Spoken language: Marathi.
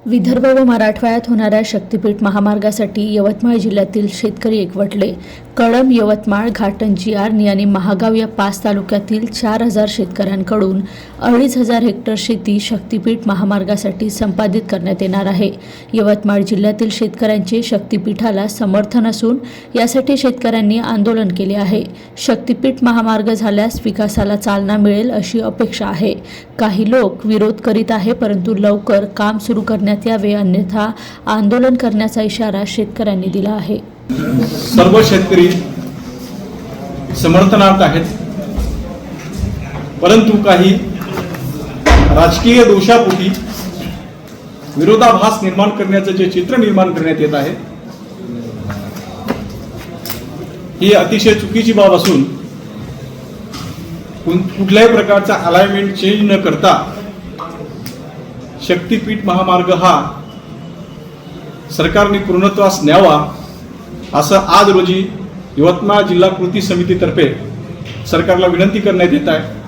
विदर्भ व मराठवाड्यात होणाऱ्या शक्तीपीठ महामार्गासाठी यवतमाळ जिल्ह्यातील शेतकरी एकवटले. कळंब, यवतमाळ, घाटंजी, जिआरणी आणि महागाव या 5 तालुक्यातील 4000 शेतकऱ्यांकडून 2500 हेक्टर शेती शक्तीपीठ महामार्गासाठी संपादित करण्यात येणार आहे. यवतमाळ जिल्ह्यातील शेतकऱ्यांचे शक्तीपीठाला समर्थन असून यासाठी शेतकऱ्यांनी आंदोलन केले आहे. शक्तीपीठ महामार्ग झाल्यास विकासाला चालना मिळेल अशी अपेक्षा आहे. काही लोक विरोध करीत आहे, परंतु लवकर काम सुरू करण्यात यावे, अन्यथा आंदोलन करण्याचा इशारा शेतकऱ्यांनी दिला आहे. सर्व शेतकरी समर्थनार्थ आहेत, परंतु काही राजकीय दोषापोटी विरोधाभास निर्माण करण्याचं जे चित्र निर्माण करण्यात येत आहे ही अतिशय चुकीची बाब असून कुठल्याही प्रकारचा अलाइनमेंट चेंज न करता शक्तीपीठ महामार्ग हा सरकारने पूर्णत्वास न्यावा असं आज रोजी यवतमाळ जिल्हा कृती समितीतर्फे सरकारला विनंती करण्यात येत आहे.